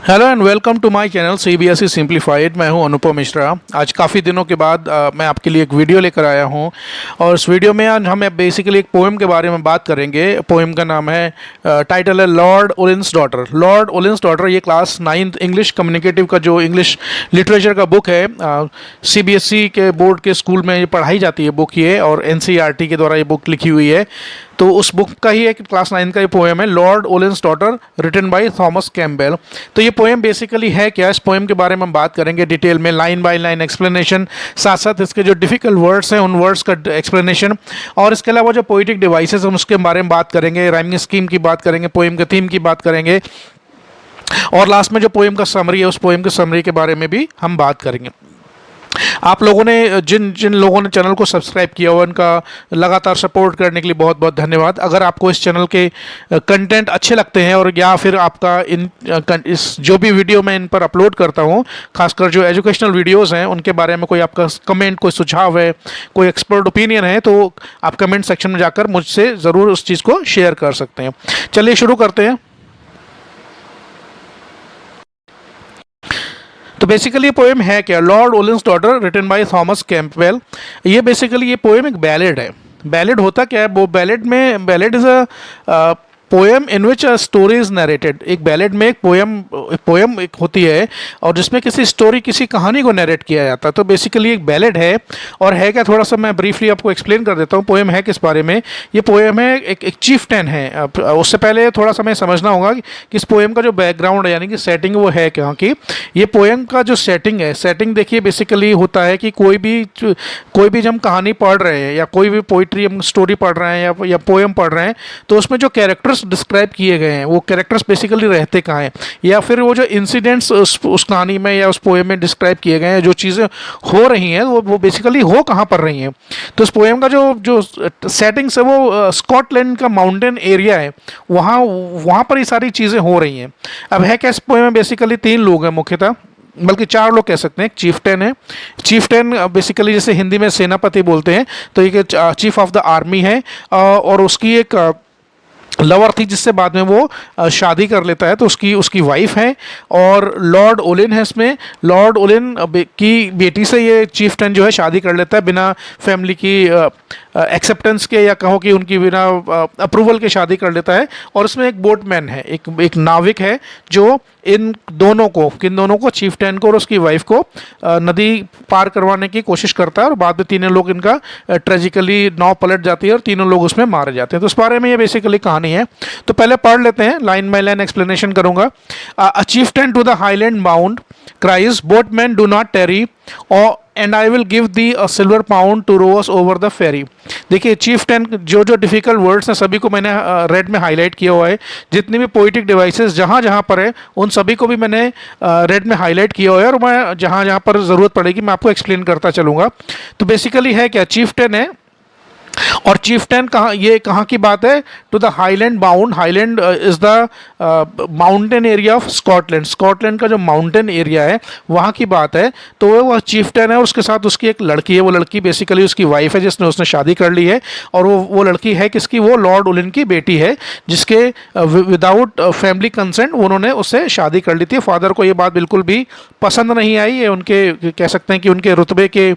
Hello and welcome to my channel CBSE simplified. मैं हूं अनुपम मिश्रा। आज काफ़ी दिनों के बाद मैं आपके लिए एक वीडियो लेकर आया हूं और इस वीडियो में आज हम बेसिकली एक पोएम के बारे में बात करेंगे। पोएम का नाम है, टाइटल है Lord Ullin's daughter. Lord Ullin's daughter ये क्लास 9th इंग्लिश कम्युनिकेटिव का जो इंग्लिश लिटरेचर का बुक है, सीबीएसई के बोर्ड के स्कूल में ये पढ़ाई जाती है बुक ये, और एनसीईआरटी के द्वारा ये बुक लिखी हुई है। तो उस बुक का ही एक क्लास 9 का ये पोएम है, Lord Ullin's daughter, written by Thomas Campbell. तो ये पोएम बेसिकली है क्या, इस पोएम के बारे में हम बात करेंगे डिटेल में, लाइन बाय लाइन एक्सप्लेनेशन, साथ साथ इसके जो डिफिकल्ट वर्ड्स हैं उन वर्ड्स का एक्सप्लेनेशन, और इसके अलावा जो पोइटिक डिवाइसेस हम उसके बारे में बात करेंगे, राइमिंग स्कीम की बात करेंगे, पोएम के थीम की बात करेंगे, और लास्ट में जो पोएम का समरी है उस पोएम के समरी के बारे में भी हम बात करेंगे। आप लोगों ने जिन जिन लोगों ने चैनल को सब्सक्राइब किया हुआ उनका लगातार सपोर्ट करने के लिए बहुत बहुत धन्यवाद। अगर आपको इस चैनल के कंटेंट अच्छे लगते हैं और या फिर आपका इस जो भी वीडियो मैं इन पर अपलोड करता हूं, खासकर जो एजुकेशनल वीडियोस हैं उनके बारे में कोई आपका कमेंट, कोई सुझाव है, कोई एक्सपर्ट ओपिनियन है, तो आप कमेंट सेक्शन में जाकर मुझसे ज़रूर उस चीज़ को शेयर कर सकते हैं। चलिए शुरू करते हैं। तो बेसिकली ये पोएम है क्या, Lord Ullin's daughter, written by Thomas Campbell. ये बेसिकली ये पोएम एक बैलेड है। बैलेड होता क्या है, वो ballad is a poem in which a story is narrated. एक बैलेड में एक पोएम एक होती है और जिसमें किसी स्टोरी, किसी कहानी को नरेट किया जाता है। तो बेसिकली एक बैलेड है। और है क्या, थोड़ा सा मैं ब्रीफली आपको एक्सप्लेन कर देता हूँ पोएम है किस बारे में। ये पोएम है एक चीफ्टेन है। उससे पहले थोड़ा सा मैं समझना होगा कि इस पोएम का जो बैकग्राउंड है यानी कि सेटिंग वो है क्या कि ये पोएम का जो सेटिंग है, सेटिंग देखिए बेसिकली होता है कि कोई भी जब हम कहानी पढ़ रहे हैं या कोई भी पोइट्री हम स्टोरी पढ़ रहे हैं या पोएम पढ़ रहे हैं, तो उसमें जो कैरेक्टर्स डिस्क्राइब किए गए हैं वो कैरेक्टर्स बेसिकली रहते कहाँ हैं, या फिर वो जो इंसिडेंट्स उस कहानी में या उस पोएम में डिस्क्राइब किए गए हैं, जो चीज़ें हो रही हैं वो बेसिकली हो कहाँ पर रही हैं। तो इस पोएम का जो सेटिंग्स है वो स्कॉटलैंड का माउंटेन एरिया है, वहाँ पर ये सारी चीज़ें हो रही हैं। अब है क्या, इस पोएम में बेसिकली 3 लोग हैं मुख्यतः, बल्कि 4 लोग कह सकते हैं। एक चीफ्टेन है। चीफ्टेन बेसिकली जैसे हिंदी में सेनापति बोलते हैं, तो ये चीफ ऑफ द आर्मी है। और उसकी एक लवर थी जिससे बाद में वो शादी कर लेता है, तो उसकी वाइफ है। और लॉर्ड ओलिन है इसमें। लॉर्ड ओलिन की बेटी से ये चीफ्टेन जो है शादी कर लेता है, बिना फैमिली की एक्सेप्टेंस के, या कहो कि उनकी बिना अप्रूवल के शादी कर लेता है। और उसमें एक बोटमैन है, एक नाविक है, जो किन दोनों को चीफ्टेन को और उसकी वाइफ को नदी पार करवाने की कोशिश करता है, और बाद में तीनों लोग इनका ट्रेजिकली नाव पलट जाती है और तीनों लोग उसमें मारे जाते हैं। तो इस बारे में ये बेसिकली कहानी है। तो पहले पढ़ लेते हैं, लाइन बाय लाइन एक्सप्लेनेशन करूंगा। A chieftain to the highland bound cries, boatman do not tarry और and I will give thee a silver pound to row us over the ferry. देखिए चीफ्टेन, जो डिफिकल्ट वर्ड्स हैं सभी को मैंने red में highlight किया हुआ है। जितनी भी पोइटिक डिवाइसेस जहाँ जहाँ पर है उन सभी को भी मैंने रेड में हाईलाइट किया हुआ है, और मैं जहाँ जहाँ पर ज़रूरत पड़ेगी मैं आपको एक्सप्लेन करता चलूँगा। तो बेसिकली है क्या, चीफ्टेन है, और चीफ्टेन कहाँ की बात है, to the highland bound. Highland is the mountain area of Scotland. Scotland का जो माउंटेन एरिया है वहाँ की बात है। तो वह चीफ्टेन है और उसके साथ उसकी एक लड़की है। वो लड़की बेसिकली उसकी वाइफ है जिसने उसने शादी कर ली है, और वो लड़की है किसकी, वो लॉर्ड ओलिन की बेटी है, जिसके विदाउट फैमिली कंसेंट उन्होंने उससे शादी कर ली थी। फादर को ये बात बिल्कुल भी पसंद नहीं आई। ये उनके कह सकते हैं कि उनके रुतबे के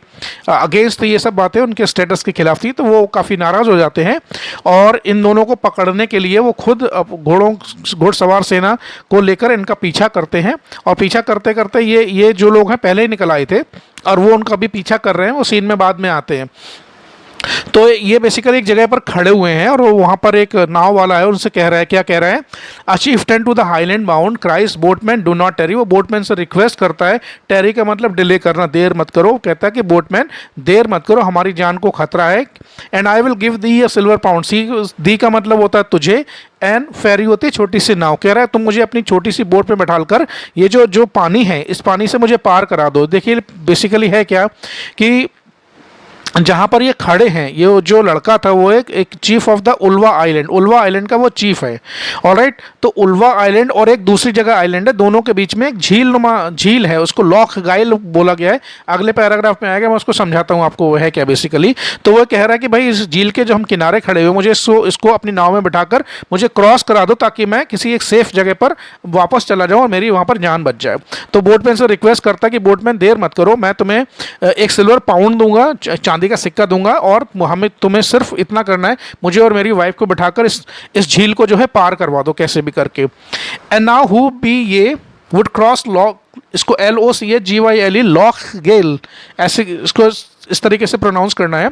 अगेंस्ट थी, ये सब बातें उनके स्टेटस के खिलाफ थी। तो वो काफ़ी नाराज़ हो जाते हैं और इन दोनों को पकड़ने के लिए वो खुद घुड़सवार सेना को लेकर इनका पीछा करते हैं। और पीछा करते करते ये जो लोग हैं पहले ही निकल आए थे और वो उनका भी पीछा कर रहे हैं, वो सीन में बाद में आते हैं। तो ये बेसिकली एक जगह पर खड़े हुए हैं और वहाँ पर एक नाव वाला है, उनसे कह रहा है, क्या कह रहा है, a chieftain to the highland bound cries, boatman do not tarry. वो बोटमैन से रिक्वेस्ट करता है, टेरी का मतलब डिले करना, देर मत करो। कहता है कि बोटमैन देर मत करो, हमारी जान को खतरा है। And I will give thee a silver pound. Thee का मतलब होता है तुझे, एंड फेरी होती है छोटी सी नाव। कह रहा है तुम मुझे अपनी छोटी सी बोट पे बैठालकर ये जो पानी है, इस पानी से मुझे पार करा दो। देखिए बेसिकली है क्या कि जहाँ पर ये खड़े हैं, ये जो लड़का था वो एक chief of the uvula island, uvula island का वो चीफ है। ऑलराइट, तो उल्वा आइलैंड और एक दूसरी जगह आइलैंड है, दोनों के बीच में एक झील है, उसको लॉक गाइल बोला गया है। अगले पैराग्राफ में आएगा, मैं उसको समझाता हूँ आपको वो है क्या बेसिकली। तो वो कह रहा है कि भाई इस झील के जो हम किनारे खड़े हुए, मुझे इसको अपनी नाव में बिठाकर मुझे क्रॉस करा दो, ताकि मैं किसी एक सेफ जगह पर वापस चला जाऊँ और मेरी वहाँ पर जान बच जाए। तो बोटमैन से रिक्वेस्ट करता है कि बोटमैन देर मत करो, मैं तुम्हें एक सिल्वर पाउंड दूंगा, चांदी का सिक्का दूंगा, और हमें तुम्हें सिर्फ इतना करना है, मुझे और मेरी वाइफ को बिठाकर इस झील को जो है पार करवा दो कैसे भी करके। And now who be ye would cross Loch, इसको LOCHGYLE लॉक गेल, ऐसे इसको इस तरीके से प्रोनाउंस करना है।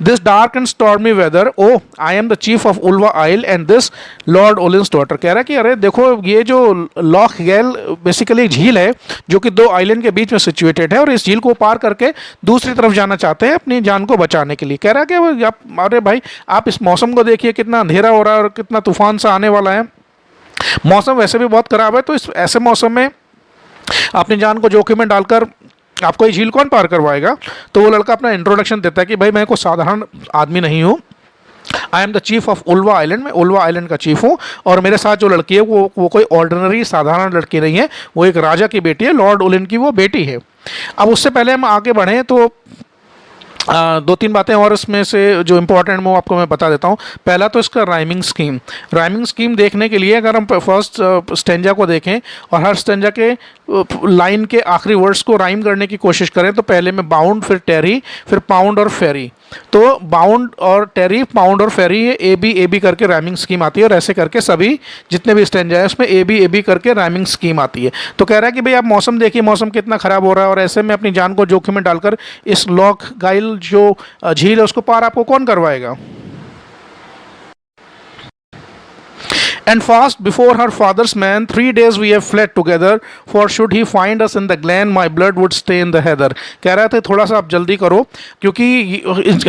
This dark and stormy weather, O I am the chief of Ulva isle and this Lord Ullin's daughter. कह रहा है कि अरे देखो, ये जो लॉक गेल बेसिकली एक झील है जो कि दो आइलैंड के बीच में सिचुएटेड है, और इस झील को पार करके दूसरी तरफ जाना चाहते हैं अपनी जान को बचाने के लिए। कह रहा है कि अरे भाई, आप इस मौसम को देखिए, कितना अंधेरा हो रहा है और कितना तूफान सा आने वाला है, मौसम वैसे भी बहुत खराब है, तो इस ऐसे मौसम में अपनी जान को जोखिम में डालकर आपको ये झील कौन पार करवाएगा। तो वो लड़का अपना इंट्रोडक्शन देता है कि भाई मैं कोई साधारण आदमी नहीं हूँ, I am the chief of Ulva island, मैं उल्वा आइलैंड का चीफ हूँ, और मेरे साथ जो लड़की है वो कोई ऑर्डिनरी साधारण लड़की नहीं है, वो एक राजा की बेटी है, लॉर्ड ओलिन की वो बेटी है। अब उससे पहले हम आगे बढ़ें तो दो तीन बातें और इसमें से जो इम्पोर्टेंट वो आपको मैं बता देता हूँ। पहला तो इसका राइमिंग स्कीम देखने के लिए अगर हम फर्स्ट स्टेंजा को देखें और हर स्टेंजा के लाइन के आखिरी वर्ड्स को राइम करने की कोशिश करें, तो पहले में बाउंड, फिर टेरी, फिर पाउंड और फेरी। तो बाउंड और टेरी, पाउंड और फेरी, ये ए बी करके राइमिंग स्कीम आती है, और ऐसे करके सभी जितने भी स्टेंजा है उसमें ए बी करके राइमिंग स्कीम आती है। तो कह रहा है कि भाई आप मौसम देखिए, मौसम कितना ख़राब हो रहा है, और ऐसे में अपनी जान को जोखिम में डालकर इस लॉक गाइल जो झील है उसको पार आपको कौन करवाएगा। And fast before her father's man 3 days we have fled together, for should he find us in the glen my blood would stay in the heather। कह रहा था थोड़ा सा आप जल्दी करो, क्योंकि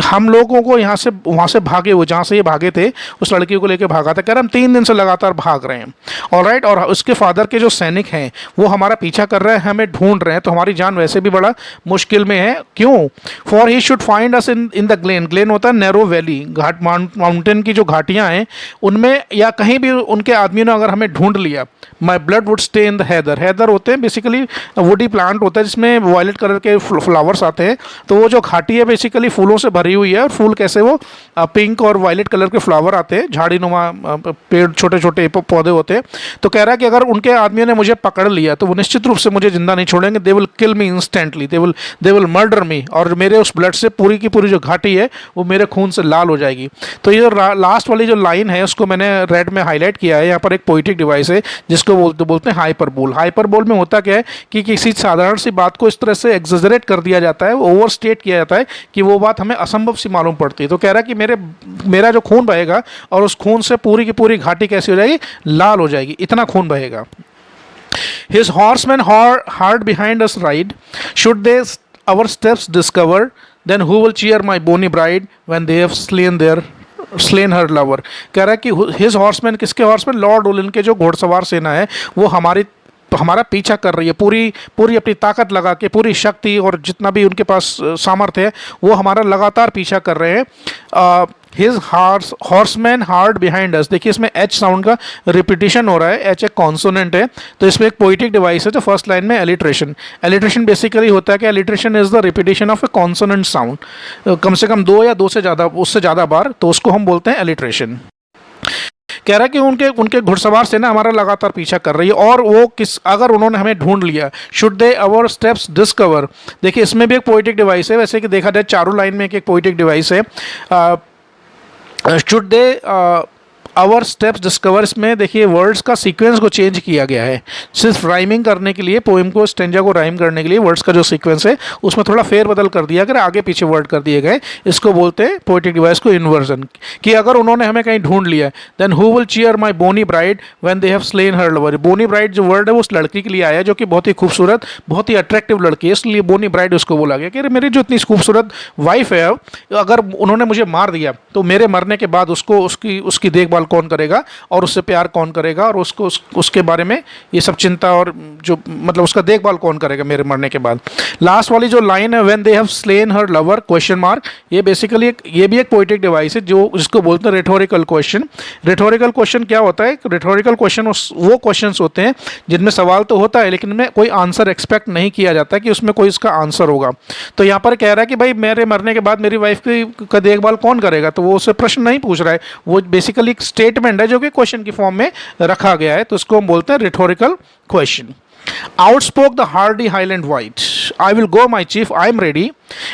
हम लोगों को यहाँ से वहाँ से भागे हुए, जहाँ से ये भागे थे उस लड़की को लेकर भागा था। कह रहा हम 3 दिन से लगातार भाग रहे हैं, ऑलराइट, और उसके फादर के जो सैनिक हैं वो हमारा पीछा कर रहे हैं, हमें ढूंढ रहे हैं, तो हमारी जान वैसे भी बड़ा मुश्किल में है। क्यों? For he should find us in the Glenn होता है नैरो वैली, घाट माउंटेन की जो घाटियाँ हैं उनमें, या कहीं भी उनके आदमियों ने अगर हमें ढूंढ लिया, my blood would stay in the heather होते हैं बेसिकली वुडी प्लांट होता है जिसमें वायलेट कलर के फ्लावर्स आते हैं। तो वो जो घाटी है बेसिकली फूलों से भरी हुई है, और फूल कैसे वो पिंक और वायलेट कलर के फ्लावर आते हैं, झाड़ी नुमा पेड़, छोटे छोटे पौधे होते हैं। तो कह रहा है कि अगर उनके आदमियों ने मुझे पकड़ लिया तो वो निश्चित रूप से मुझे जिंदा नहीं छोड़ेंगे, they will kill me instantly, they will murder me, और मेरे उस ब्लड से पूरी की पूरी जो घाटी है वो मेरे खून से लाल हो जाएगी। तो ये लास्ट वाली जो लाइन है उसको मैंने रेड में हाईलाइट किया है। यहाँ पर एक पोइटिक डिवाइस है जिसको बोलते हैं हाइपरबोल। हाइपरबोल में होता क्या है कि किसी साधारण सी बात को इस तरह से एग्जेजरेट कर दिया जाता है, ओवर स्टेट किया जाता है कि वो बात हमें असंभव सी मालूम पड़ती है। तो कह रहा है कि मेरा जो खून बहेगा और उस खून से पूरी की पूरी घाटी कैसी हो जाएगी, लाल हो जाएगी, इतना खून बहेगा। His horsemen hard behind us ride, should they our steps discover, then who will cheer my bonny bride when they have slain her lover। कह रहा है कि हिज हॉर्समैन, किसके हॉर्समैन? लॉर्ड ओलिन के जो घोड़सवार सेना है वो हमारा पीछा कर रही है, पूरी अपनी ताकत लगा के, पूरी शक्ति और जितना भी उनके पास सामर्थ्य है वो हमारा लगातार पीछा कर रहे हैं। His horseman hard behind us, देखिए इसमें एच साउंड का रिपीटिशन हो रहा है, एच एक कॉन्सोनेंट है, तो इसमें एक पोइटिक डिवाइस है। तो फर्स्ट लाइन में एलिट्रेशन बेसिकली होता है कि alliteration is the repetition of a consonant sound, कम से कम 2 या 2 से ज़्यादा, उससे ज़्यादा बार, तो उसको हम बोलते हैं एलिट्रेशन। कह रहा है कि उनके घुड़सवार सेना हमारा लगातार पीछा कर रही है, और वो अगर उन्होंने हमें ढूंढ लिया, should they our steps discover, देखिए इसमें भी एक पोइटिक डिवाइस है। वैसे कि देखा जाए चारों लाइन में एक पोइटिक डिवाइस है। Should they our steps discover, इसमें देखिए वर्ड्स का सीक्वेंस को चेंज किया गया है, सिर्फ राइमिंग करने के लिए, पोएम को, स्टेंजा को राइम करने के लिए वर्ड्स का जो सीक्वेंस है उसमें थोड़ा फेरबदल कर दिया गया, आगे पीछे वर्ड कर दिए गए। इसको बोलते हैं पोएटिक डिवाइस को इन्वर्जन। कि अगर उन्होंने हमें कहीं ढूंढ लिया, then who will cheer my bonny bride when they have slain her lover. Bonny bride जो वर्ड है वो उस लड़की के लिए आया जो कि बहुत ही खूबसूरत, बहुत ही अट्रैक्टिव लड़की है, इसलिए बोनी ब्राइड उसको बोला गया कि मेरी जो इतनी खूबसूरत वाइफ है, अगर उन्होंने मुझे मार दिया तो मेरे मरने के बाद उसकी देखभाल देखभाल कौन करेगा और उससे प्यार कौन करेगा और उसके बारे में ये सब चिंता और जो मतलब उसका देखभाल कौन करेगा मेरे मरने के बाद। लास्ट वाली जो लाइन है, when they have slain her lover question mark, ये बेसिकली ये भी एक पोइटिक डिवाइस है जो जिसको बोलते हैं रिटोरिकल क्वेश्चन। रिटोरिकल क्वेश्चन क्या होता है? रिटोरिकल क्वेश्चन वो क्वेश्चंस होते हैं जिनमें सवाल तो होता है लेकिन उनमें कोई आंसर एक्सपेक्ट नहीं किया जाता कि उसमें कोई इसका आंसर होगा। तो यहाँ पर कह रहा है कि भाई मेरे मरने के बाद मेरी वाइफ का देखभाल कौन करेगा, तो वो उससे प्रश्न नहीं पूछ रहा है, वो बेसिकली एक स्टेटमेंट है जो कि क्वेश्चन की फॉर्म में रखा गया है, तो इसको हम बोलते हैं rhetorical question. Outspoke the hardy Highland White, I will go, my chief, I am ready.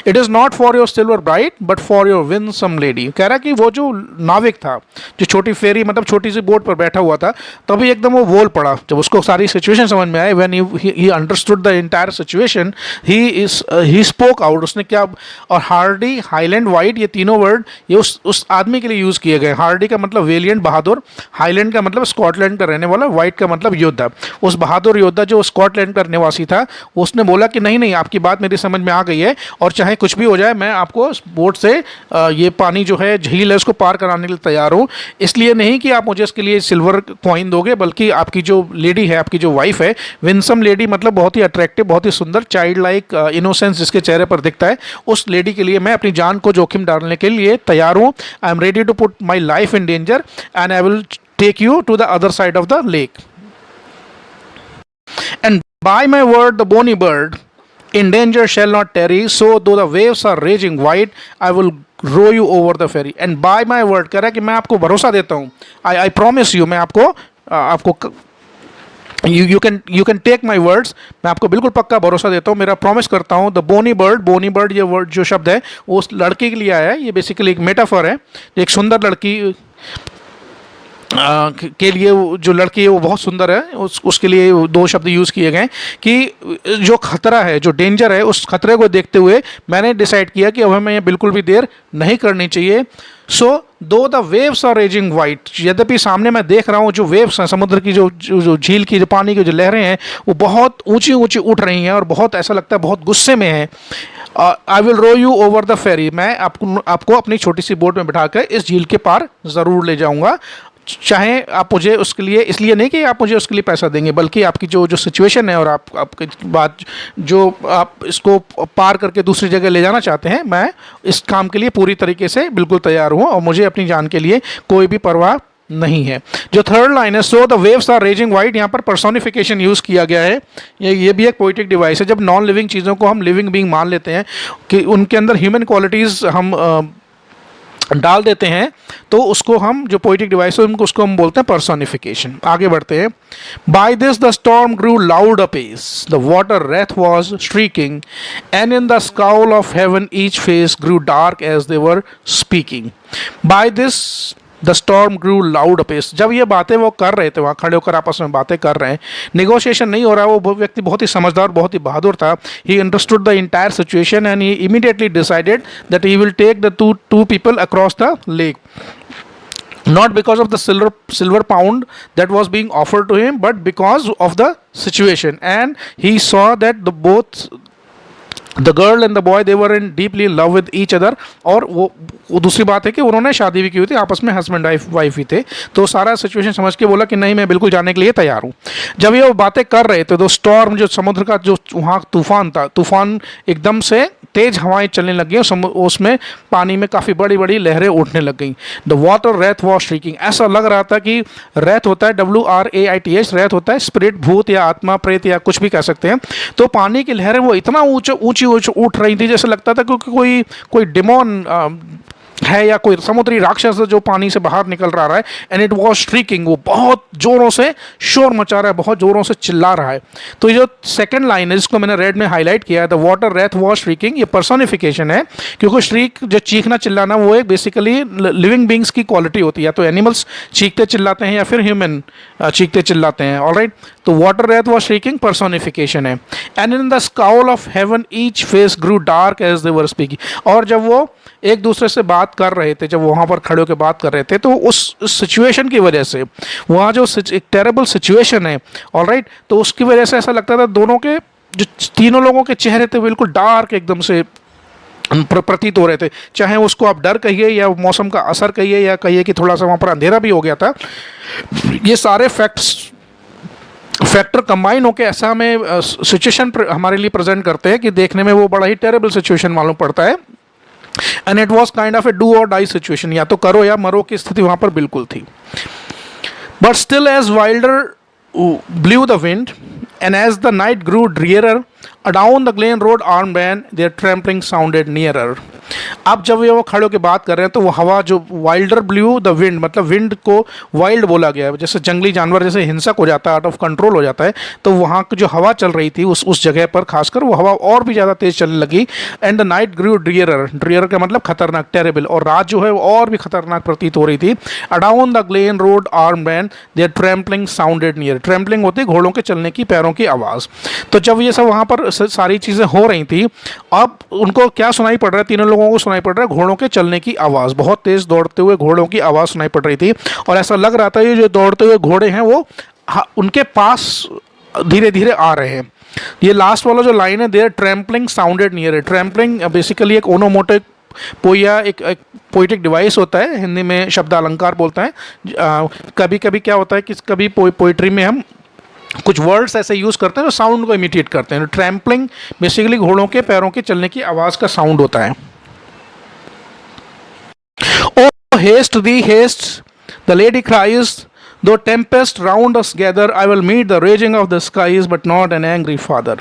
It is not for your silver bride, but for your winsome lady. कह रहा कि वो जो नाविक था, जो छोटी फेरी मतलब छोटी सी बोट पर बैठा हुआ था, तभी एकदम वो बोल पड़ा जब उसको सारी सिचुएशन समझ में आई। When he understood the entire situation, he spoke out. उसने क्या, और हार्डी, हाईलैंड, वाइट, ये तीनों वर्ड ये उस आदमी के लिए यूज़ किए गए। हार्डी का मतलब वेलियंट, बहादुर, हाईलैंड का मतलब स्कॉटलैंड का रहने वाला, वाइट का मतलब योद्धा। उस बहादुर योद्धा जो स्कॉटलैंड का निवासी था, उसने बोला कि नहीं नहीं, आपकी बात मेरी समझ में आ गई है और चाहे कुछ भी हो जाए मैं आपको बोट से ये पानी जो है, झील है, उसको पार कराने के लिए तैयार हूँ। इसलिए नहीं कि आप मुझे इसके लिए सिल्वर कॉइन दोगे, बल्कि आपकी जो लेडी है, आपकी जो वाइफ है, विंसम लेडी मतलब बहुत ही अट्रैक्टिव, बहुत ही सुंदर, चाइल्ड लाइक इनोसेंस जिसके चेहरे पर दिखता है, उस लेडी के लिए मैं अपनी जान को जोखिम डालने के लिए तैयार हूँ। I am ready to put my life in danger and I will take you to the other side of the lake. And by my word, the bonny bird in danger shall not tarry. So though the waves are raging wide, I will row you over the ferry. And by my word, कह रहा है कि मैं आपको भरोसा देता हूँ। I promise you, मैं आपको you can take my words, मैं आपको बिल्कुल पक्का भरोसा देता हूँ, मेरा प्रॉमिस करता हूँ। द बोनी बर्ड ये वर्ड जो शब्द है वो उस लड़के के लिए आया है। ये बेसिकली एक मेटाफर है, एक सुंदर लड़की के लिए, जो लड़की है वो बहुत सुंदर है, उसके लिए दो शब्द यूज़ किए गए कि जो खतरा है, जो डेंजर है, उस खतरे को देखते हुए मैंने डिसाइड किया कि अब हमें बिल्कुल भी देर नहीं करनी चाहिए। So though the waves are raging white, यद्यपि सामने मैं देख रहा हूँ जो वेव्स हैं, समुद्र की जो झील की जो पानी की जो लहरें हैं वो बहुत ऊंची ऊंची उठ रही हैं और बहुत ऐसा लगता है बहुत गुस्से में है। I will row you over the ferry, मैं आपको अपनी छोटी सी बोट में बिठाकर इस झील के पार ज़रूर ले जाऊँगा। चाहे आप मुझे उसके लिए, इसलिए नहीं कि आप मुझे उसके लिए पैसा देंगे, बल्कि आपकी जो सिचुएशन है और आपकी बात जो आप इसको पार करके दूसरी जगह ले जाना चाहते हैं, मैं इस काम के लिए पूरी तरीके से बिल्कुल तैयार हूँ और मुझे अपनी जान के लिए कोई भी परवाह नहीं है। जो थर्ड लाइन है, so the waves are raging white, यहाँ पर पर्सोनिफिकेशन यूज़ किया गया है। ये भी एक पोइटिक डिवाइस है। जब नॉन लिविंग चीज़ों को हम लिविंग बीइंग मान लेते हैं कि उनके अंदर ह्यूमन क्वालिटीज़ हम डाल देते हैं, तो उसको हम जो पोइटिक डिवाइस है उसको हम बोलते हैं पर्सोनिफिकेशन। आगे बढ़ते हैं। By this the storm grew loud apace, the water wraith was shrieking and in the scowl of heaven each face grew dark as they were speaking. By this the storm grew loud apace, जब ये बातें वो कर रहे थे, वहाँ खड़े होकर आपस में बातें कर रहे हैं, निगोशिएशन नहीं हो रहा है, वो व्यक्ति बहुत ही समझदार, बहुत ही बहादुर था। He understood the entire situation and he immediately decided that he will take the two people across the lake, not because of the silver pound that was being offered to him, but because of the situation. And he saw that the girl and the boy, they were in deeply in love with each other. और वो दूसरी बात है कि उन्होंने शादी भी की हुई थी, आपस में हस्बैंड वाइफ ही थे। तो सारा सिचुएशन समझ के बोला कि नहीं, मैं बिल्कुल जाने के लिए तैयार हूँ। जब ये बातें कर रहे थे तो स्टॉर्म, जो समुद्र का जो वहाँ तूफान था, तूफान एकदम से तेज हवाएं चलने लग गई, उसमें पानी में काफ़ी बड़ी बड़ी लहरें उठने लग गई। The water wraith was streaking, ऐसा लग रहा था कि रेथ होता है WRAITH, रेथ होता है स्पिरिट, भूत या आत्मा, प्रेत या कुछ भी कह सकते हैं। तो पानी की लहरें वो इतना ऊंची उठ रही थी जैसे लगता था कि कोई डिमोन है या कोई समुद्री राक्षस जो पानी से बाहर निकल रहा है। एंड इट वॉज स्ट्रीकिंग, वो बहुत जोरों से शोर मचा रहा है, बहुत जोरों से चिल्ला रहा है। तो ये जो सेकंड लाइन है जिसको मैंने रेड में हाईलाइट किया है, the water wraith was streaking, ये पर्सोनिफिकेशन है, क्योंकि स्ट्रीक जो चीखना चिल्लाना वो एक बेसिकली लिविंग बींग्स की क्वालिटी होती है। या तो एनिमल्स चीखते चिल्लाते हैं या फिर ह्यूमन चीखते चिल्लाते हैं। ऑलराइट, तो water wraith was shrieking personification है। And in the scowl of heaven each face grew dark as they were speaking, और जब वो एक दूसरे से बात कर रहे थे, जब वहाँ पर खड़े होकर बात कर रहे थे, तो उस सिचुएशन की वजह से, वहाँ जो एक टेरेबल सिचुएशन है, ऑलराइट, तो उसकी वजह से ऐसा लगता था दोनों के जो तीनों लोगों के चेहरे थे बिल्कुल डार्क, एकदम से प्रतीत हो रहे थे, चाहे उसको आप डर कहिए या मौसम का असर कहिए या कहिए कि थोड़ा सा वहाँ पर अंधेरा भी हो गया था। ये सारे फैक्टर कंबाइन होकर ऐसा हमें सिचुएशन हमारे लिए प्रेजेंट करते हैं कि देखने में वो बड़ा ही टेरेबल सिचुएशन मालूम पड़ता है। And it was kind of A do और डाई सिचुएशन, या तो करो या मरो की स्थिति वहाँ पर बिल्कुल थी। But still as wilder blew the wind, and as the night grew drearer, down the Glen Road armed band, their trampling sounded nearer. अब जब ये वो खड़े होकर बात कर रहे हैं तो वो हवा जो वाइल्डर ब्लू द विंड, मतलब विंड को वाइल्ड बोला गया है, जैसे जंगली जानवर जैसे हिंसक हो जाता है, आउट ऑफ कंट्रोल हो जाता है, तो वहाँ की जो हवा चल रही थी उस जगह पर खासकर वो हवा और भी ज़्यादा तेज़ चलने लगी। एंड द नाइट ग्रू ड्रियरर, ड्रियर का मतलब खतरनाक, टेरेबल, और रात जो है वो और भी खतरनाक प्रतीत हो रही थी। Adown the glen rode armed men their trampling sounded near, trampling होती है घोड़ों के चलने की, पैरों की आवाज़। तो जब ये सब वहाँ पर सारी चीज़ें हो रही थी, अब उनको क्या सुनाई पड़ रहा है, तीनों लोगों को सुनाई पड़ रहा है घोड़ों के चलने की आवाज़, बहुत तेज़ दौड़ते हुए घोड़ों की आवाज़ सुनाई पड़ रही थी। और ऐसा लग रहा था ये जो दौड़ते हुए घोड़े हैं वो उनके पास धीरे धीरे आ रहे हैं। ये लास्ट वाला जो लाइन है, there trampling sounded near, trampling basically एक ओनोमोटिक पोया, एक पोइटिक डिवाइस होता है, हिंदी में शब्द अलंकार बोलता है। कभी कभी क्या होता है कि कभी पोइट्री में हम कुछ वर्ड्स ऐसे यूज़ करते हैं जो साउंड को इमिटेट करते हैं। ट्रैम्पलिंग बेसिकली घोड़ों के पैरों के चलने की आवाज़ का साउंड होता है। Oh, haste thee, haste, the lady cries, though tempest round us gather, I will meet the raging of the skies, but not an angry father.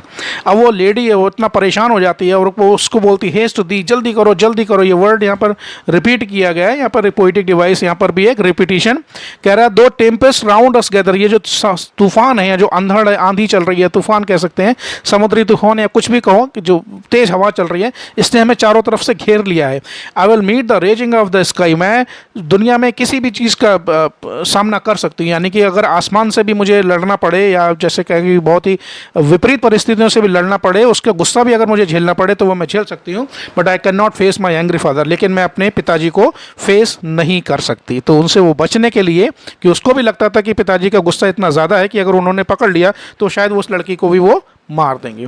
अब वो लेडी है, वो इतना परेशान हो जाती है और वो उसको बोलती हेस्ट दी, जल्दी करो जल्दी करो। ये वर्ड यहाँ पर रिपीट किया गया है, यहाँ पर पोइटिक डिवाइस, यहाँ पर भी एक रिपीटिशन कह रहा है। दो टेम्पेस्ट राउंड अस गैदर, ये जो तूफान है, जो अंधड़ आंधी चल रही है, तूफान कह सकते हैं, समुद्री तूफान या कुछ भी कहो, कि जो तेज हवा चल रही है, इसने हमें चारों तरफ से घेर लिया है। I will meet the raging of the sky, मैं दुनिया में किसी भी चीज़ का सामना कर सकती हूँ, यानी कि अगर आसमान से भी मुझे लड़ना पड़े या जैसे कहें बहुत ही विपरीत परिस्थितियों से भी लड़ना पड़े, उसका गुस्सा भी अगर मुझे झेलना पड़े तो वो मैं झेल सकती हूँ। But I can not face my angry father, लेकिन मैं अपने पिताजी को फेस नहीं कर सकती। तो उनसे वो बचने के लिए, कि उसको भी लगता था कि पिताजी का गुस्सा इतना ज़्यादा है कि अगर उन्होंने पकड़ लिया तो शायद उस लड़की को भी वो मार देंगे।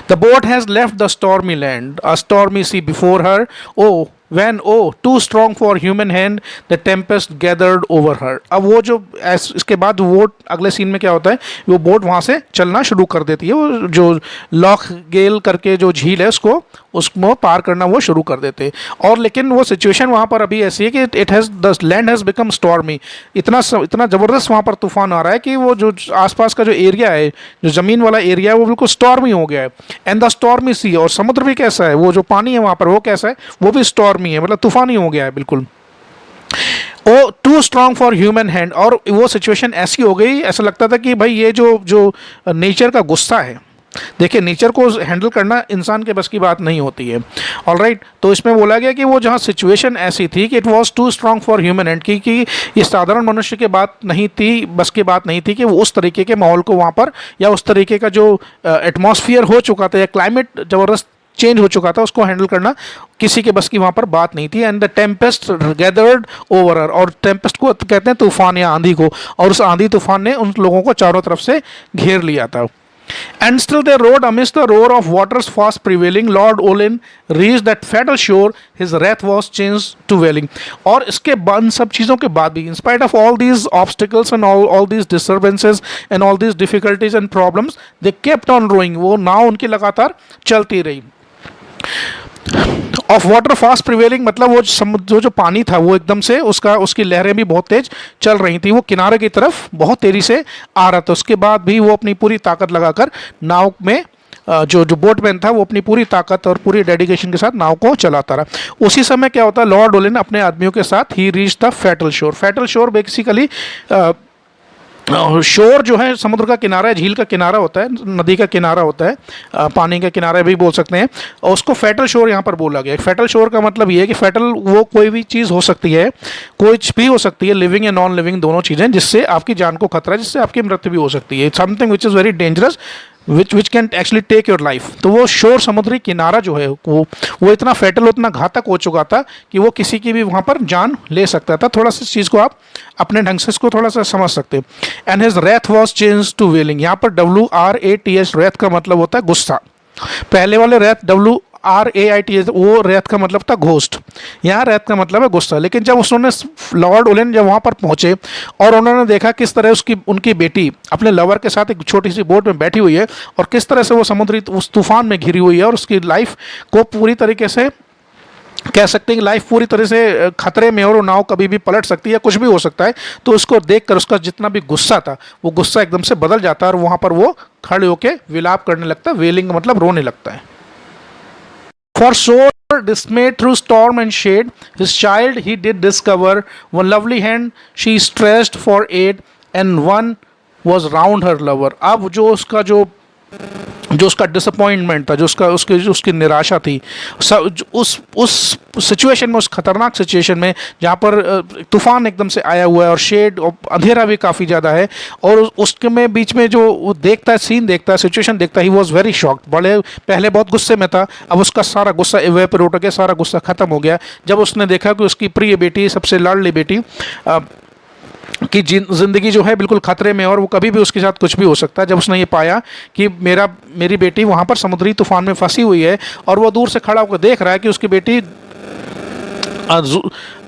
The boat has left the stormy land, a stormy sea before her. Oh, when too strong for human hand, the tempest gathered over her. अब वो जो इसके बाद वो अगले सीन में क्या होता है, वो बोट वहाँ से चलना शुरू कर देती है। वो जो लॉक गेल करके जो झील है उसको पार करना वो शुरू कर देते हैं। और लेकिन वो सिचुएशन वहाँ पर अभी ऐसी है कि the land has become stormy, इतना ज़बरदस्त वहाँ पर तूफान आ रहा है कि वो जो आसपास का जो एरिया है, जो ज़मीन वाला एरिया है, वो बिल्कुल स्टॉर्मी हो गया है। एंड द स्टॉर्मी सी, और समुद्र भी कैसा है, वो जो पानी है वहाँ पर वो कैसा है, वो भी स्टॉर्मी है, मतलब तूफानी हो गया है बिल्कुल। O too strong for human hand, और वो सिचुएशन ऐसी हो गई, ऐसा लगता था कि भाई ये जो नेचर का गुस्सा है, देखिए नेचर को हैंडल करना इंसान के बस की बात नहीं होती है। ऑलराइट, तो इसमें बोला गया कि वो जहाँ सिचुएशन ऐसी थी कि it was too strong for human hand, कि ये साधारण मनुष्य की बात नहीं थी, बस की बात नहीं थी कि वो उस तरीके के माहौल को वहाँ पर, या उस तरीके का जो एटमॉस्फेयर हो चुका था या क्लाइमेट ज़बरदस्त चेंज हो चुका था, उसको हैंडल करना किसी के बस की वहाँ पर बात नहीं थी। And the Tempest gathered over हर, और टेम्पेस्ट को कहते हैं तूफान या आंधी को, और उस आंधी तूफान ने उन लोगों को चारों तरफ से घेर लिया था। And still they rode amidst the roar of waters fast prevailing. Lord Olin reached that fatal shore. His wrath was changed to wailing. और इसके बाद सब चीज़ों के बाद भी, in spite of all these obstacles and all these disturbances and all these difficulties and problems, they kept on rowing. वो नाव उनकी लगातार चलती रही। ऑफ वाटर फास्ट प्रिवेलिंग मतलब वो समुद्र जो पानी था वो एकदम से उसकी लहरें भी बहुत तेज चल रही थी, वो किनारे की तरफ बहुत तेजी से आ रहा था। उसके बाद भी वो अपनी पूरी ताकत लगाकर नाव में जो बोटमैन था वो अपनी पूरी ताकत और पूरी डेडिकेशन के साथ नाव को चलाता रहा। उसी समय क्या होता है, लॉर्ड ओलिन अपने आदमियों के साथ ही रीच द फैटल शोर। फैटल शोर बेसिकली शोर जो है समुद्र का किनारा है, झील का किनारा होता है, नदी का किनारा होता है, पानी का किनारा भी बोल सकते हैं, और उसको फैटल शोर यहाँ पर बोला गया। फैटल शोर का मतलब ये है कि फैटल वो कोई भी चीज़ हो सकती है, कुछ भी हो सकती है, लिविंग या नॉन लिविंग दोनों चीज़ें, जिससे आपकी जान को खतरा है, जिससे आपकी मृत्यु भी हो सकती है। Something which is very dangerous which can actually take your life. तो वो शोर समुद्री किनारा जो है वो इतना फैटल, उतना घातक हो चुका था कि वो किसी की भी वहाँ पर जान ले सकता था। थोड़ा सा इस चीज़ को आप अपने ढंग से इसको थोड़ा सा समझ सकते हैं। And his wrath was change to wailing, यहाँ पर WRATH, रेथ का मतलब होता है गुस्सा। पहले वाले रेथ RAIT, वो रैथ का मतलब था घोस्ट, यहाँ रैथ का मतलब है गुस्सा। लेकिन जब उसने लॉर्ड ओलेन जब वहाँ पर पहुँचे और उन्होंने देखा किस तरह उसकी उनकी बेटी अपने लवर के साथ एक छोटी सी बोट में बैठी हुई है और किस तरह से वो समुद्री उस तूफान में घिरी हुई है और उसकी लाइफ को पूरी तरीके से कह सकते हैं कि लाइफ पूरी तरह से खतरे में और वो नाव कभी भी पलट सकती है, कुछ भी हो सकता है। तो उसको देखकर उसका जितना भी गुस्सा था वो गुस्सा एकदम से बदल जाता है और वहाँ पर वो खड़े होकर विलाप करने लगता है। वेलिंग मतलब रोने लगता है। For sore dismayed through storm and shade, his child he did discover, one lovely hand she stretched for aid, and one was round her lover। अब जो उसका डिसअपॉइंटमेंट था, जो उसकी निराशा थी, उस सिचुएशन में, उस खतरनाक सिचुएशन में जहाँ पर तूफान एकदम से आया हुआ है और शेड और अंधेरा भी काफ़ी ज़्यादा है और उसके में बीच में जो वो देखता है, सीन देखता है, सिचुएशन देखता है, ही वॉज वेरी शॉक्ड। बड़े पहले बहुत गुस्से में था, अब उसका सारा गुस्सा इवेपोरेट हो गया, सारा गुस्सा खत्म हो गया जब उसने देखा कि उसकी प्रिय बेटी, सबसे लाडली बेटी कि ज़िंदगी जो है बिल्कुल खतरे में और वो कभी भी उसके साथ कुछ भी हो सकता है। जब उसने ये पाया कि मेरी बेटी वहाँ पर समुद्री तूफान में फंसी हुई है और वो दूर से खड़ा होकर देख रहा है कि उसकी बेटी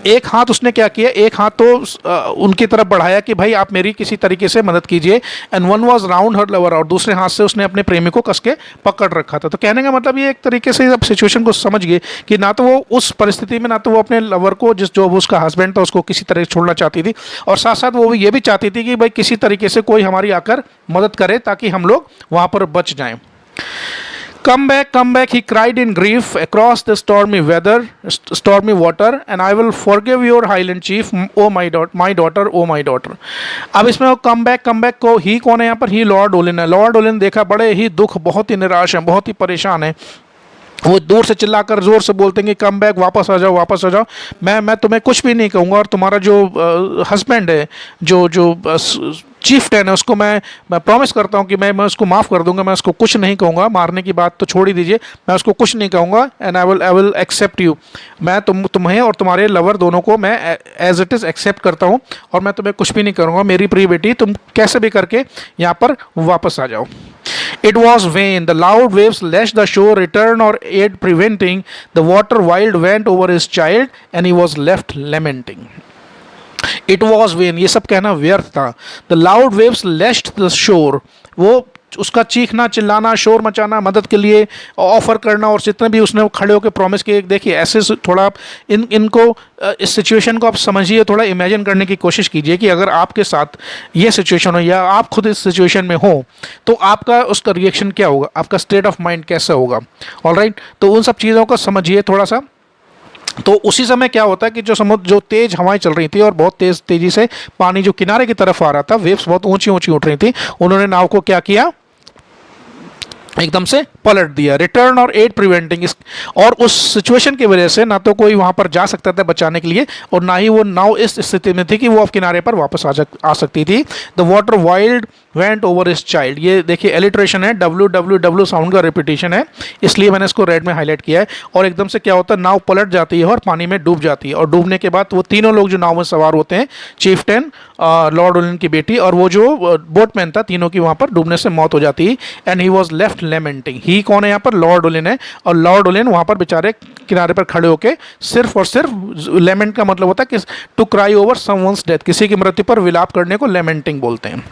एक हाथ उसने क्या किया, एक हाथ तो उनकी तरफ बढ़ाया कि भाई आप मेरी किसी तरीके से मदद कीजिए, and one was round her lover, और दूसरे हाथ से उसने अपने प्रेमी को कस के पकड़ रखा था। तो कहने का मतलब ये एक तरीके से अब सिचुएशन को समझ गए कि ना तो वो उस परिस्थिति में, ना तो वो अपने लवर को जो उसका हस्बैंड था उसको किसी तरह छोड़ना चाहती थी, और साथ साथ वो ये भी चाहती थी कि भाई किसी तरीके से कोई हमारी आकर मदद करे ताकि हम लोग वहाँ पर बच जाएँ। Come back, he cried in grief across the stormy water, and I will forgive your Highland chief, oh my daughter, oh my daughter। अब इसमें कम बैक को ही कौन है यहाँ पर? ही लॉर्ड ओलिन है। लॉर्ड ओलिन देखा बड़े ही दुख, बहुत ही निराश है, बहुत ही परेशान है। वो दूर से चिल्लाकर जोर से बोलते हैं कि कम बैक, वापस आ जाओ, वापस आ जाओ। मैं तुम्हें कुछ भी नहीं कहूँगा, और तुम्हारा जो हस्बैंड है, जो चीफ टेन है, उसको मैं प्रॉमिस करता हूँ कि मैं उसको माफ़ कर दूंगा, मैं उसको कुछ नहीं कहूँगा। मारने की बात तो छोड़ ही दीजिए, मैं उसको कुछ नहीं कहूँगा। And I will accept you, मैं तुम्हें और तुम्हारे लवर दोनों को मैं एज इट इज़ एक्सेप्ट करता हूँ और मैं तुम्हें कुछ भी नहीं करूँगा। मेरी प्रिय बेटी, तुम कैसे भी करके यहाँ पर वापस आ जाओ। It was vain. The loud waves lashed the shore, return or aid preventing. The water wild went over his child, and he was left lamenting. It was vain. ये सब कहना व्यर्थ था। The loud waves lashed the shore. वो उसका चीखना, चिल्लाना, शोर मचाना, मदद के लिए ऑफर करना, और जितने भी उसने खड़े होकर प्रॉमिस किए। देखिए ऐसे थोड़ा आप इनको इस सिचुएशन को आप समझिए, थोड़ा इमेजिन करने की कोशिश कीजिए कि अगर आपके साथ ये सिचुएशन हो या आप खुद इस सिचुएशन में हो तो आपका उसका रिएक्शन क्या होगा, आपका स्टेट ऑफ माइंड कैसा होगा। ऑलराइट, तो उन सब चीज़ों को समझिए थोड़ा सा। तो उसी समय क्या होता है कि जो तेज हवाएं चल रही थी और बहुत तेजी से पानी जो किनारे की तरफ आ रहा था, वेव्स बहुत ऊंची ऊंची उठ रही थी, उन्होंने नाव को क्या किया, एकदम से पलट दिया। रिटर्न और एड प्रिवेंटिंग, और उस सिचुएशन की वजह से ना तो कोई वहां पर जा सकता था बचाने के लिए, और ना ही वो नाव इस स्थिति में थी कि वो अब किनारे पर वापस आ सकती थी। The water wild went over his child, ये देखिए एलिट्रेशन है, WWW साउंड का रिपीटेशन है, इसलिए मैंने इसको रेड में हाईलाइट किया है। और एकदम से क्या होता है, नाव पलट जाती है और पानी में डूब जाती है, और डूबने के बाद वो तीनों लोग जो नाव में सवार होते हैं, चीफटेन, लॉर्ड ओलिन की बेटी और वो जो बोटमैन था, तीनों की वहाँ पर डूबने से मौत हो जाती है। And he was left lamenting, he कौन है यहाँ पर, लॉर्ड ओलिन है, और लॉर्ड ओलिन वहाँ पर बेचारे किनारे पर खड़े होकर सिर्फ और सिर्फ, लेमेंट का मतलब होता है कि to cry over someone's death, किसी की मृत्यु पर विलाप करने को लेमेंटिंग बोलते हैं।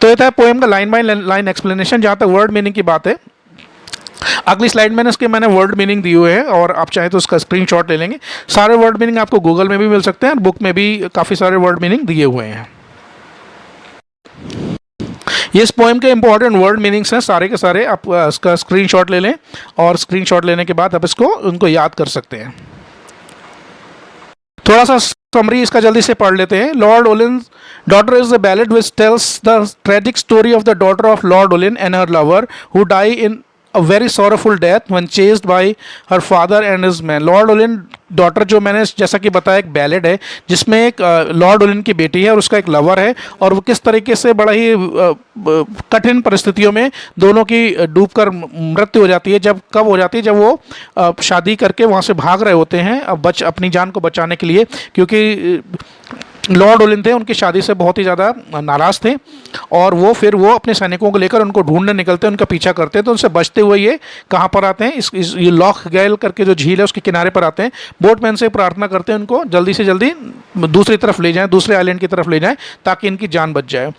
तो ये था पोएम का लाइन बाय लाइन एक्सप्लेनेशन। जहाँ तक वर्ड मीनिंग की बात है, अगली स्लाइड में मैंने वर्ड मीनिंग दिए हुए हैं, और आप चाहें तो उसका स्क्रीनशॉट ले लेंगे। सारे वर्ड मीनिंग आपको गूगल में भी मिल सकते हैं, और बुक में भी काफ़ी सारे वर्ड मीनिंग दिए हुए हैं। ये इस पोएम के इंपॉर्टेंट वर्ड मीनिंग्स हैं सारे के सारे, आप इसका स्क्रीनशॉट ले लें, और स्क्रीनशॉट लेने के बाद आप उनको याद कर सकते हैं। थोड़ा सा समरी इसका जल्दी से पढ़ लेते हैं। Lord Ullin's daughter is the ballad which tells the tragic story of the daughter of Lord Ullin and her lover who die in a very sorrowful death when chased by her father and his men। Lord Olin daughter, जो मैंने जैसा कि बताया, एक ballad है जिसमें एक Lord Olin की बेटी है और उसका एक लवर है, और वो किस तरीके से बड़ा ही कठिन परिस्थितियों में दोनों की डूबकर मृत्यु हो जाती है। कब हो जाती है, जब वो शादी करके वहाँ से भाग रहे होते हैं अपनी जान को बचाने के लिए, क्योंकि लॉर्ड ओलिन थे, उनकी शादी से बहुत ही ज़्यादा नाराज़ थे और वो अपने सैनिकों को लेकर उनको ढूंढने निकलते हैं, उनका पीछा करते हैं। तो उनसे बचते हुए ये कहाँ पर आते हैं, ये लॉक गैल करके जो झील है उसके किनारे पर आते हैं। बोटमैन से प्रार्थना करते हैं उनको जल्दी से जल्दी दूसरी तरफ ले जाएं, दूसरे आइलैंड की तरफ ले जाएं ताकि इनकी जान बच जाए।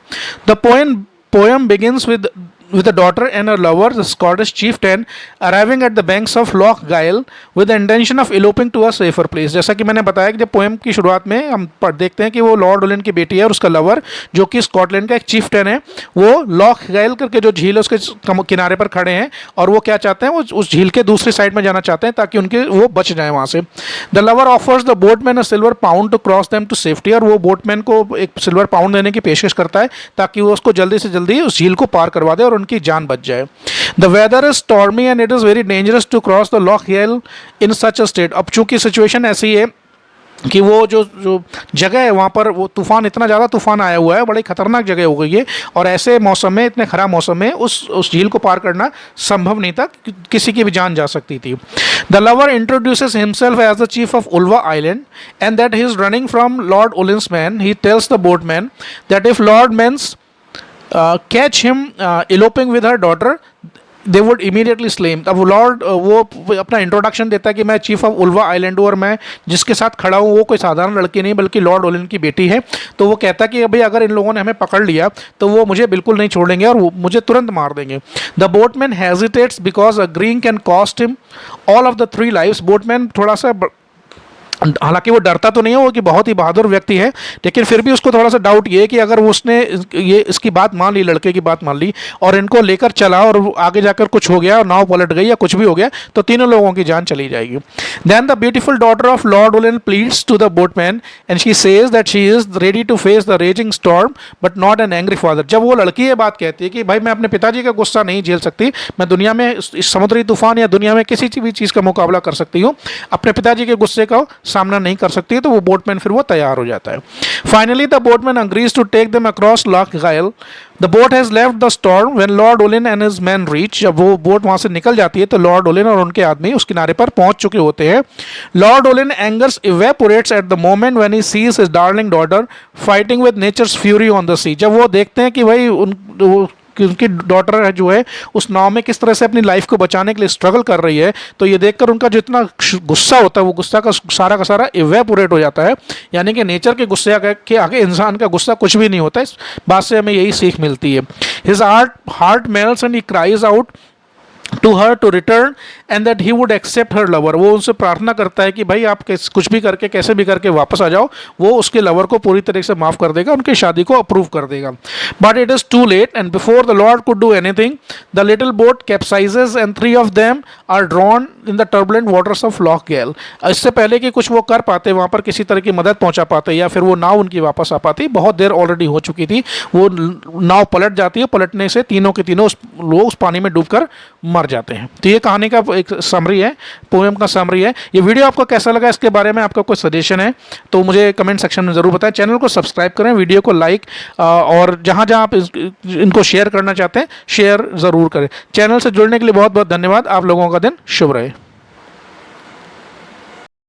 The poem begins with a daughter and her lover, the Scottish chieftain, arriving at the banks of Loch Gael with the intention of eloping to a safer place। जैसा कि मैंने बताया कि जब पोएम की शुरुआत में हम देखते हैं कि वो लॉर्ड ओलिन की बेटी है और उसका लवर जो कि स्कॉटलैंड का एक चीफटेन है, वो लॉक गाइल करके जो झील है उसके किनारे पर खड़े हैं और वो क्या चाहते हैं, वो उस झील के दूसरी साइड में जाना चाहते हैं ताकि उनके वो बच जाए वहाँ से। The lover offers the boatman a silver pound to cross them to safety, और वो बोटमैन को एक सिल्वर पाउंड देने की पेशकश करता है ताकि वो उसको जल्दी से जल्दी उस झील को पार करवा दे और उनकी जान बच जाए। The weather is stormy and it is very dangerous to cross the Loch Gyle in such a state. अब चूंकि सिचुएशन ऐसी है कि वो जो जगह है वहाँ पर वो तूफान, इतना ज़्यादा तूफान आया हुआ है, बड़ी खतरनाक जगह हो गई है और ऐसे मौसम में, इतने ख़राब मौसम में उस झील को पार करना संभव नहीं था, किसी की भी जान जा सकती थी। The lover introduces himself as the chief of Ulva island and that he is running from Lord Ullin's men. He tells the boatman that if lord men's catch him eloping with her daughter, they would immediately slay him। अब Lord वो अपना introduction देता है कि मैं chief of Ulva island हूँ और मैं जिसके साथ खड़ा हूँ वो कोई साधारण लड़की नहीं बल्कि लॉर्ड ओलिन की बेटी है। तो वो कहता है कि भाई अगर इन लोगों ने हमें पकड़ लिया तो वो मुझे बिल्कुल नहीं छोड़ेंगे और वो मुझे तुरंत मार देंगे। The boatman hesitates because agreeing can cost him all of the 3 lives. Boatman थोड़ा सा, हालांकि वो डरता तो नहीं है, वो कि बहुत ही बहादुर व्यक्ति है, लेकिन फिर भी उसको थोड़ा सा डाउट ये है कि अगर उसने ये इसकी बात मान ली, लड़के की बात मान ली और इनको लेकर चला और आगे जाकर कुछ हो गया और नाव पलट गई या कुछ भी हो गया तो तीनों लोगों की जान चली जाएगी। Then the beautiful daughter of Lord Ullin pleads to the boatman and she says that she is ready to face the raging storm but not an angry father. जब वो लड़की ये बात कहती है कि भाई मैं अपने पिताजी का गुस्सा नहीं झेल सकती, मैं दुनिया में इस समुद्री तूफान या दुनिया में किसी भी चीज़ का मुकाबला कर सकती हूँ, अपने पिताजी के गुस्से का सामना नहीं कर सकती, तो वो बोटमैन फिर वो तैयार हो जाता है। Finally the boatman agrees to take them across Loch Gyle. The boat has left the storm when Lord Ullin and his men reach. जब वो बोट वहां से निकल जाती है तो लॉर्ड ओलिन और उनके आदमी उस किनारे पर पहुंच चुके होते हैं। Lord Ullin anger's evaporates at the moment when he sees his darling daughter fighting with nature's fury on the sea. जब वो देखते हैं कि भाई उनकी डॉटर जो है उस नाव में किस तरह से अपनी लाइफ को बचाने के लिए स्ट्रगल कर रही है, तो ये देखकर उनका जो इतना गुस्सा होता है वो गुस्सा का सारा इवेपोरेट हो जाता है। यानी कि नेचर के गुस्से के आगे इंसान का गुस्सा कुछ भी नहीं होता। इस बात से हमें यही सीख मिलती है। His heart melts and he cries out to her to return and that he would accept her lover. वो उनसे प्रार्थना करता है कि भाई आप कुछ भी करके कैसे भी करके वापस आ जाओ, वो उसके लवर को पूरी तरीके से माफ़ कर देगा, उनकी शादी को अप्रूव कर देगा। But it is too late and before the lord could do anything the little boat capsizes and 3 of them are drawn in the turbulent waters of Loch Gyle. इससे पहले कि कुछ वो कर पाते, वहाँ पर किसी तरह की मदद पहुँचा पाते या फिर वो नाव उनकी वापस आ पाती, बहुत देर ऑलरेडी हो चुकी थी। वो नाव पलट जाती है, पलटने से तीनों के तीनों लोग उस पानी में डूबकर मर जाते हैं। तो ये कहानी का एक समरी है, पोएम का समरी है। ये वीडियो आपको कैसा लगा, इसके बारे में आपका कोई सजेशन है तो मुझे कमेंट सेक्शन में ज़रूर बताएं। चैनल को सब्सक्राइब करें, वीडियो को लाइक और जहाँ जहाँ आप इनको शेयर करना चाहते हैं शेयर ज़रूर करें। चैनल से जुड़ने के लिए बहुत बहुत धन्यवाद। आप लोगों का दिन शुभ रहे।